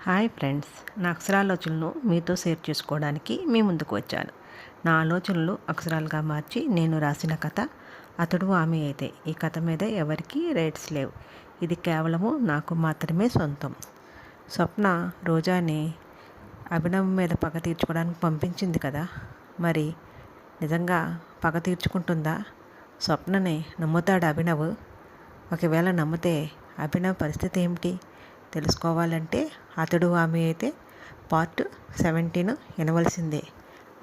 Hi friends, నా అక్షరాలోచనలు మీతో share చేసుకోవడానికి మీ ముందుకు వచ్చాను. నా ఆలోచనలు అక్షరాలుగా మార్చి నేను రాసిన కథ అతడు ఆమె అయితే. ఈ కథ మీద ఎవరికీ రైట్స్ లేవు. ఇది కేవలము నాకు మాత్రమే సొంతం. స్వప్న రోజాని అభినవ్ మీద పగ తీర్చుకోవడానికి పంపించింది కదా, మరి నిజంగా పగ తీర్చుకుంటుందా? స్వప్నని నమ్ముతాడు అభినవ్? ఒకవేళ నమ్మితే అభినవ్ పరిస్థితి ఏమిటి? తెలుసుకోవాలంటే అతడు ఆమె అయితే పార్ట్ 17 వినవలసిందే.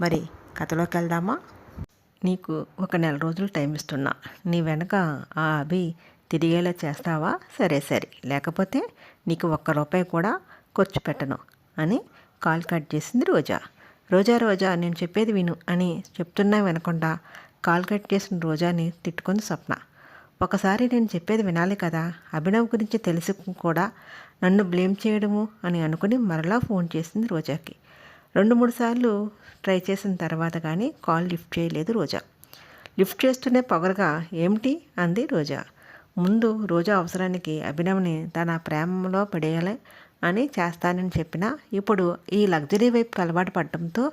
మరి కథలోకి వెళ్దామా? నీకు ఒక నెల రోజులు టైం ఇస్తున్నా. నీ వెనక ఆ అభి తిరిగేలా చేస్తావా? సరే, లేకపోతే నీకు ₹1 కూడా ఖర్చు పెట్టను అని కాల్ కట్ చేసింది రోజా. రోజా నేను చెప్పేది విను అని చెప్తున్నా వినకుండా కాల్ కట్ చేసిన రోజాని తిట్టుకుంది స్వప్న. ఒకసారి నేను చెప్పేది వినాలి కదా, అభినవ్ గురించి తెలిసి కూడా నన్ను బ్లేమ్ చేయడము అని అనుకుని మరలా ఫోన్ చేసింది రోజాకి. 2-3 సార్లు ట్రై చేసిన తర్వాత కానీ కాల్ లిఫ్ట్ చేయలేదు రోజా. లిఫ్ట్ చేస్తూనే పొగరగా ఏమిటి అంది రోజా. ముందు రోజా అవసరానికి అభినవ్ని తన ప్రేమలో పడేయాలి అని చేస్తానని చెప్పినా ఇప్పుడు ఈ లగ్జరీ వైపుకి అలవాటు పడటంతో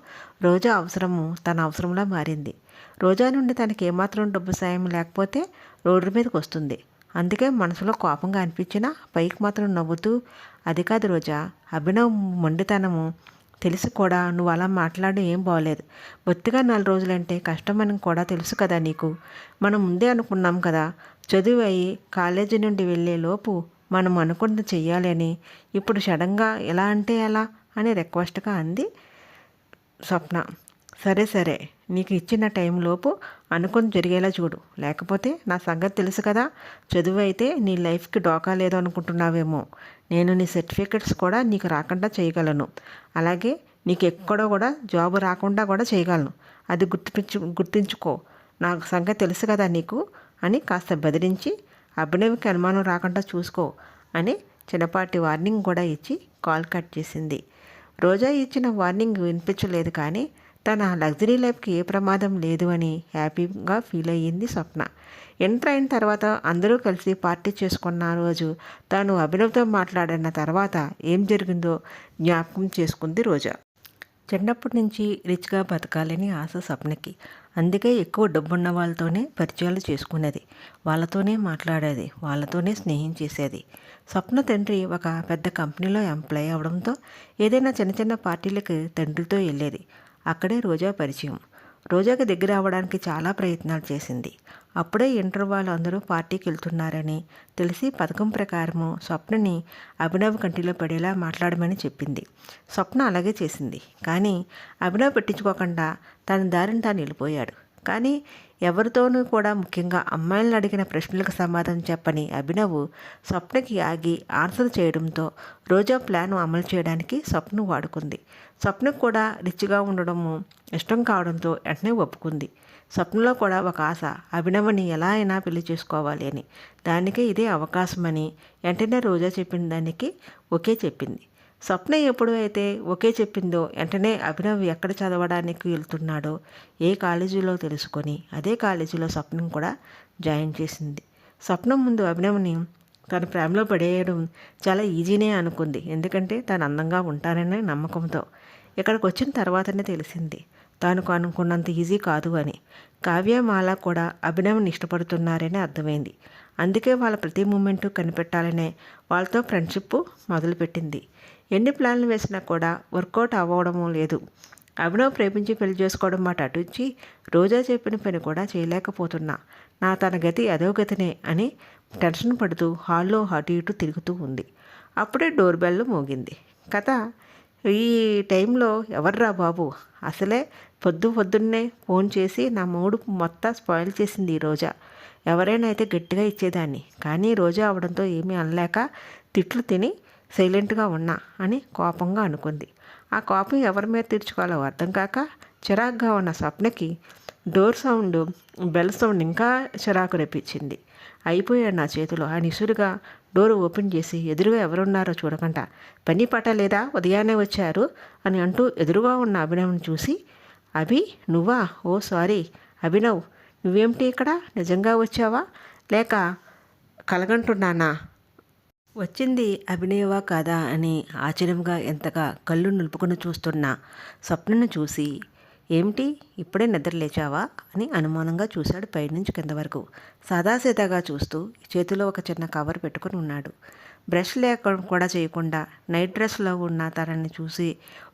రోజా అవసరము తన అవసరంలా మారింది. రోజా నుండి తనకి ఏమాత్రం డబ్బు సాయం లేకపోతే రోడ్డు మీదకి వస్తుంది. అందుకే మనసులో కోపంగా అనిపించినా పైకి మాత్రం నవ్వుతూ, అది కాదు రోజా, అభినవ్ మొండితనము తెలిసి కూడా నువ్వు అలా మాట్లాడడం ఏం బాగోలేదు. బొత్తిగా 4 రోజులంటే కష్టమని కూడా తెలుసు కదా నీకు. మనం ముందే అనుకున్నాం కదా, చదువు అయ్యి కాలేజీ నుండి వెళ్ళే లోపు మనం అనుకున్నది చెయ్యాలి అని. ఇప్పుడు సడన్గా ఎలా అంటే ఎలా అని రిక్వెస్ట్గా అంది స్వప్న. సరే, నీకు ఇచ్చిన టైంలోపు అనుకుని జరిగేలా చూడు, లేకపోతే నా సంగతి తెలుసు కదా. చదువు అయితే నీ లైఫ్కి డోకా లేదు అనుకుంటున్నావేమో. నేను నీ సర్టిఫికెట్స్ కూడా నీకు రాకుండా చేయగలను. అలాగే నీకు ఎక్కడో కూడా జాబ్ రాకుండా కూడా చేయగలను. అది గుర్తించుకో. నాకు సంగతి తెలుసు కదా నీకు అని కాస్త బెదిరించి, అభినవ్కి అనుమానం రాకుండా చూసుకో అని చిన్నపాటి వార్నింగ్ కూడా ఇచ్చి కాల్ కట్ చేసింది. రోజా ఇచ్చిన వార్నింగ్ వినిపించలేదు, కానీ తన లగ్జరీ లైఫ్కి ఏ ప్రమాదం లేదు అని హ్యాపీగా ఫీల్ అయ్యింది స్వప్న. ఎంటర్ అయిన తర్వాత అందరూ కలిసి పార్టీ చేసుకున్న రోజు తాను అభినవ్తో మాట్లాడిన తర్వాత ఏం జరిగిందో జ్ఞాపకం చేసుకుంది రోజా. చిన్నప్పటి నుంచి రిచ్గా బతకాలని ఆశ స్వప్నకి. అందుకే ఎక్కువ డబ్బున్న వాళ్ళతోనే పరిచయాలు చేసుకునేది, వాళ్ళతోనే మాట్లాడేది, వాళ్ళతోనే స్నేహం చేసేది. స్వప్న తండ్రి ఒక పెద్ద కంపెనీలో ఎంప్లాయ్ అవడంతో ఏదైనా చిన్న చిన్న పార్టీలకు తండ్రితో వెళ్ళేది. అక్కడే రోజా పరిచయం. రోజాకి దగ్గర అవ్వడానికి చాలా ప్రయత్నాలు చేసింది. అప్పుడే ఇంటర్ వాళ్ళు అందరూ పార్టీకి వెళ్తున్నారని తెలిసి పథకం ప్రకారము స్వప్నని అభినవ్ కంటిలో పడేలా మాట్లాడమని చెప్పింది. స్వప్న అలాగే చేసింది, కానీ అభినవ్ పెట్టించుకోకుండా తన దారిని తాను వెళ్ళిపోయాడు. కానీ ఎవరితోనూ కూడా, ముఖ్యంగా అమ్మాయిలను అడిగిన ప్రశ్నలకు సమాధానం చెప్పని అభినవ్ స్వప్నకి ఆగి ఆన్సర్ చేయడంతో రోజా ప్లాన్ అమలు చేయడానికి స్వప్న వాడుకుంది. స్వప్నకు కూడా రిచ్గా ఉండడము ఇష్టం కావడంతో వెంటనే ఒప్పుకుంది. స్వప్నలో కూడా ఒక ఆశ, అభినవ్ని ఎలా అయినా పెళ్లి చేసుకోవాలి అని. దానికే ఇదే అవకాశమని వెంటనే రోజా చెప్పిన దానికి ఓకే చెప్పింది. స్వప్న ఎప్పుడు అయితే ఓకే చెప్పిందో వెంటనే అభినవ్ ఎక్కడ చదవడానికి వెళ్తున్నాడో ఏ కాలేజీలో తెలుసుకొని అదే కాలేజీలో స్వప్నం కూడా జాయిన్ చేసింది. స్వప్నం ముందు అభినవ్ని తన ప్రేమలో పడేయడం చాలా ఈజీనే అనుకుంది, ఎందుకంటే తను అందంగా ఉంటాననే నమ్మకంతో. ఇక్కడికి వచ్చిన తర్వాతనే తెలిసింది తాను అనుకున్నంత ఈజీ కాదు అని. కావ్యమాల కూడా అభినవ్ని ఇష్టపడుతున్నారని అర్థమైంది. అందుకే వాళ్ళ ప్రతి మూమెంటు కనిపెట్టాలనే వాళ్ళతో ఫ్రెండ్షిప్ మొదలుపెట్టింది. ఎన్ని ప్లాన్లు వేసినా కూడా వర్కౌట్ అవ్వడం లేదు. అభినవ్ ప్రేమించి పెళ్లి చేసుకోవడం మాట అటుంచి రోజా చెప్పిన పని కూడా చేయలేకపోతున్నా, తన గతి అధోగతినే అని టెన్షన్ పడుతూ హాల్లో అటు ఇటు తిరుగుతూ ఉంది. అప్పుడే డోర్ బెల్ మోగింది. కథ ఈ టైంలో ఎవర్రా బాబు, అసలే పొద్దున్నే ఫోన్ చేసి నా మూడు మొత్తం స్పాయిల్ చేసింది ఈ రోజా. ఎవరైనా అయితే గట్టిగా ఇచ్చేదాన్ని, కానీ రోజా అవడంతో ఏమీ అనలేక తిట్లు తిని సైలెంట్గా ఉన్నా అని కోపంగా అనుకుంది. ఆ కోపం ఎవరి మీద తీర్చుకోవాలో అర్థం కాక చిరాగ్గా ఉన్న స్వప్నకి డోర్ సౌండ్, బెల్ సౌండ్ ఇంకా చిరాకు రప్పించింది. అయిపోయాడు నా చేతిలో అని ఇసురుగా డోర్ ఓపెన్ చేసి ఎదురుగా ఎవరున్నారో చూడకుండా, పని పట్టలేదా, ఉదయాన్నే వచ్చారు అని అంటూ ఎదురుగా ఉన్న అభినవ్ని చూసి, అభి నువ్వా? ఓ సారీ అభినవ్, నువ్వేమిటి ఇక్కడ? నిజంగా వచ్చావా లేక కలగంటున్నానా వచ్చింది అభినయవా కాదా అని ఆశ్చర్యంగా ఎంతగా కళ్ళు నిలుపుకొని చూస్తున్న స్వప్నను చూసి, ఏమిటి ఇప్పుడే నిద్ర లేచావా అని అనుమానంగా చూశాడు పైనుంచి కింద వరకు. సాదాసీదాగా చూస్తూ చేతిలో ఒక చిన్న కవర్ పెట్టుకుని ఉన్నాడు. బ్రష్ లేక కూడా చేయకుండా నైట్ డ్రెస్లో ఉన్న తనని చూసి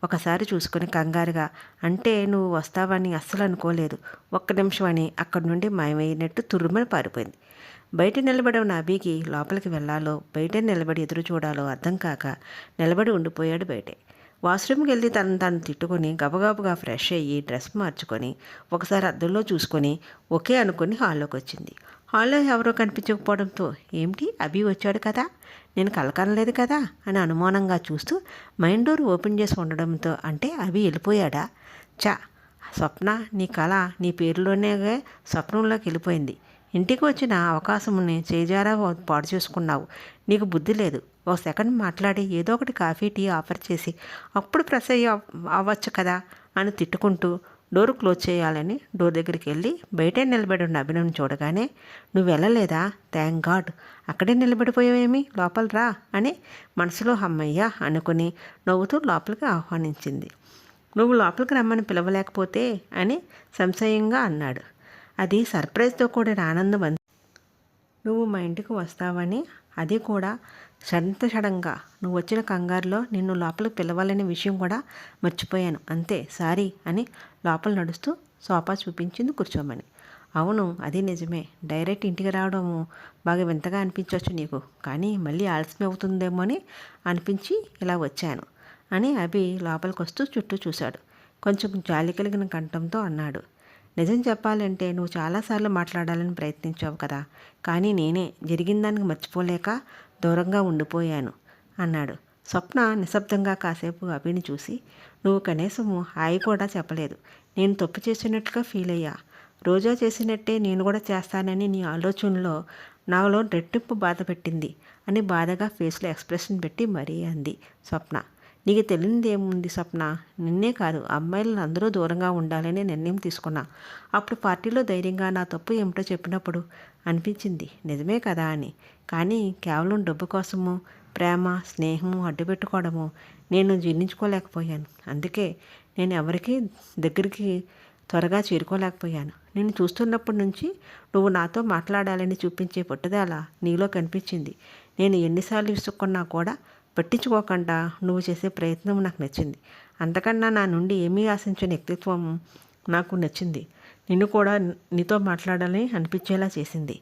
ఒకసారి చూసుకొని కంగారుగా, అంటే నువ్వు వస్తావని అస్సలు అనుకోలేదు, ఒక్క నిమిషం అని అక్కడి నుండి మాయమైనట్టు తుర్రుమని పారిపోయింది. బయట నిలబడి ఉన్న అభికి లోపలికి వెళ్ళాలో బయట నిలబడి ఎదురు చూడాలో అర్థం కాక నిలబడి ఉండిపోయాడు బయటే. వాష్రూమ్కి వెళ్ళి తను తిట్టుకొని గబగబగా ఫ్రెష్ అయ్యి డ్రెస్ మార్చుకొని ఒకసారి అద్దంలో చూసుకొని ఓకే అనుకుని హాల్లోకి వచ్చింది. హాల్లో ఎవరో కనిపించకపోవడంతో, ఏమిటి అభి వచ్చాడు కదా, నేను కలకనలేదు కదా అని అనుమానంగా చూస్తూ మైండ్ డోర్ ఓపెన్ చేసి ఉండడంతో, అంటే అభి వెళ్ళిపోయాడా? చా స్వప్న, నీ కళ నీ పేరులోనే స్వప్నంలోకి వెళ్ళిపోయింది. ఇంటికి వచ్చిన అవకాశముని చేజారా పాడు చేసుకున్నావు. నీకు బుద్ధి లేదు. ఒక సెకండ్ మాట్లాడి ఏదో ఒకటి కాఫీ టీ ఆఫర్ చేసి అప్పుడు ప్రెస్ అవ్వచ్చు కదా అని తిట్టుకుంటూ డోర్ క్లోజ్ చేయాలని డోర్ దగ్గరికి వెళ్ళి బయటే నిలబడి ఉన్న అభినయం చూడగానే, నువ్వు వెళ్ళలేదా? థ్యాంక్ గాడ్, అక్కడే నిలబడిపోయావేమి, లోపల రా అని మనసులో అమ్మయ్య అనుకుని నవ్వుతూ లోపలికి ఆహ్వానించింది. నువ్వు లోపలికి రమ్మని పిలవలేకపోతే అని సంశయంగా అన్నాడు. అది సర్ప్రైజ్తో కూడిన ఆనందం. నువ్వు మా ఇంటికి వస్తావని, అది కూడా సడన్గా నువ్వు వచ్చిన కంగారులో నిన్ను లోపలికి పిలవాలనే విషయం కూడా మర్చిపోయాను, అంతే, సారీ అని లోపల నడుస్తూ సోఫా చూపించింది కూర్చోమని. అవును, అది నిజమే. డైరెక్ట్ ఇంటికి రావడము బాగా వింతగా అనిపించవచ్చు నీకు, కానీ మళ్ళీ ఆలస్యం అవుతుందేమో అని అనిపించి ఇలా వచ్చాను అని అభి లోపలికి వస్తూ చుట్టూ చూశాడు. కొంచెం జాలి కలిగిన కంఠంతో అన్నాడు. నిజం చెప్పాలంటే నువ్వు చాలాసార్లు మాట్లాడాలని ప్రయత్నించావు కదా, కానీ నేనే జరిగిన దానికి మర్చిపోలేక దూరంగా ఉండిపోయాను అన్నాడు. స్వప్న నిశ్శబ్దంగా కాసేపు అభిని చూసి, నువ్వు కనీసము హాయి కూడా చెప్పలేదు. నేను తప్పు చేసినట్లుగా ఫీల్ అయ్యా. రోజా చేసినట్టే నేను కూడా చేస్తానని నీ ఆలోచనలో నాలో రెట్టింపు బాధ పెట్టింది అని బాధగా ఫేస్లో ఎక్స్ప్రెషన్ పెట్టి మరీ అంది స్వప్న. నీకు తెలియనిది ఏముంది స్వప్న, నిన్నే కాదు అమ్మాయిలను అందరూ దూరంగా ఉండాలని నిర్ణయం తీసుకున్నా. అప్పుడు పార్టీలో ధైర్యంగా నా తప్పు ఏమిటో చెప్పినప్పుడు అనిపించింది నిజమే కదా అని. కానీ కేవలం డబ్బు కోసము ప్రేమ స్నేహము అడ్డుపెట్టుకోవడము నేను జీర్ణించుకోలేకపోయాను. అందుకే నేను ఎవరికి దగ్గరికి త్వరగా చేరుకోలేకపోయాను. నేను చూస్తున్నప్పటి నుంచి నువ్వు నాతో మాట్లాడాలని చూపించే పట్టుదల నీలో కనిపించింది. నేను ఎన్నిసార్లు విసుక్కున్నా కూడా పట్టించుకోకుండా నువ్వు చేసే ప్రయత్నం నాకు నచ్చింది. అంతకన్నా నా నుండి ఏమీ ఆశించని వ్యక్తిత్వం నాకు నచ్చింది. నిన్ను కూడా నీతో మాట్లాడాలని అనిపించేలా చేసింది.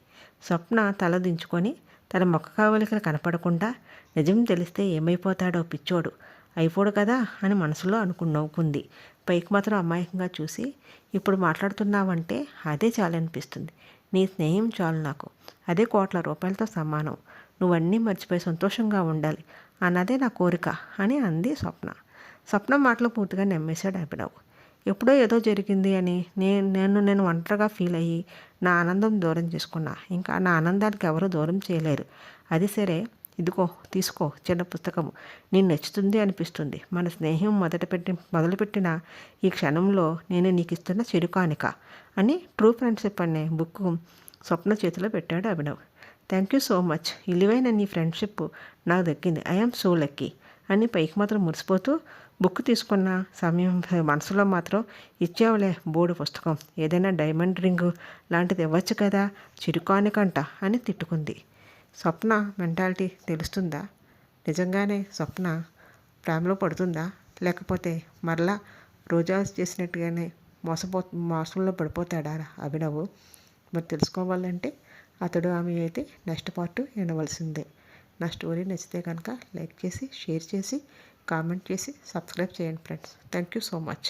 స్వప్న తల దించుకొని తన ముఖ కవలికలు కనపడకుండా, నిజం తెలిస్తే ఏమైపోతాడో పిచ్చోడు అయిపోడు కదా అని మనసులో నవ్వుకుంది. పైకి మాత్రం అమాయకంగా చూసి, ఇప్పుడు మాట్లాడుతున్నావంటే అదే చాలనిపిస్తుంది. నీ స్నేహం చాలు నాకు, అదే ₹1,00,00,000తో సమానం. నువ్వన్నీ మర్చిపోయి సంతోషంగా ఉండాలి అన్నదే నా కోరిక అని అంది స్వప్న. స్వప్న మాటలు పూర్తిగా నమ్మేశాడు అభినవ్. ఎప్పుడో ఏదో జరిగింది అని నేను ఒంటరిగా ఫీల్ అయ్యి నా ఆనందం దూరం చేసుకున్నా. ఇంకా నా ఆనందానికి ఎవరు దూరం చేయలేరు. అది సరే, ఇదిగో తీసుకో చిన్న పుస్తకము, నేను నచ్చుతుంది అనిపిస్తుంది. మన స్నేహం మొదలుపెట్టిన ఈ క్షణంలో నేను నీకు ఇస్తున్న చిరుకానిక అని ట్రూ ఫ్రెండ్షిప్ అనే బుక్ స్వప్న చేతిలో పెట్టాడు Abhinav. Thank you so much, ఇలివైన నీ ఫ్రెండ్షిప్ నాకు దక్కింది. ఐఆమ్ సో లక్కీ అని పైకి మాత్రం మురిసిపోతూ బుక్ తీసుకున్న సమయం మనసులో మాత్రం, ఇచ్చావులే బోర్డు పుస్తకం, ఏదైనా డైమండ్ రింగు లాంటిది ఇవ్వచ్చు కదా చిరుకానికంట అని తిట్టుకుంది. స్వప్న మెంటాలిటీ తెలుస్తుందా? నిజంగానే స్వప్న ప్రేమలో పడుతుందా, లేకపోతే మరలా రోజా చేసినట్టుగానే మోసంలో పడిపోతాడా అభినవ్? మరి తెలుసుకోవాలంటే అతడు ఆమె అయితే నెక్స్ట్ పార్ట్ వినవలసిందే. నా స్టోరీ నచ్చితే కనుక లైక్ చేసి షేర్ చేసి కామెంట్ చేసి సబ్స్క్రైబ్ చేయండి friends. Thank you so much.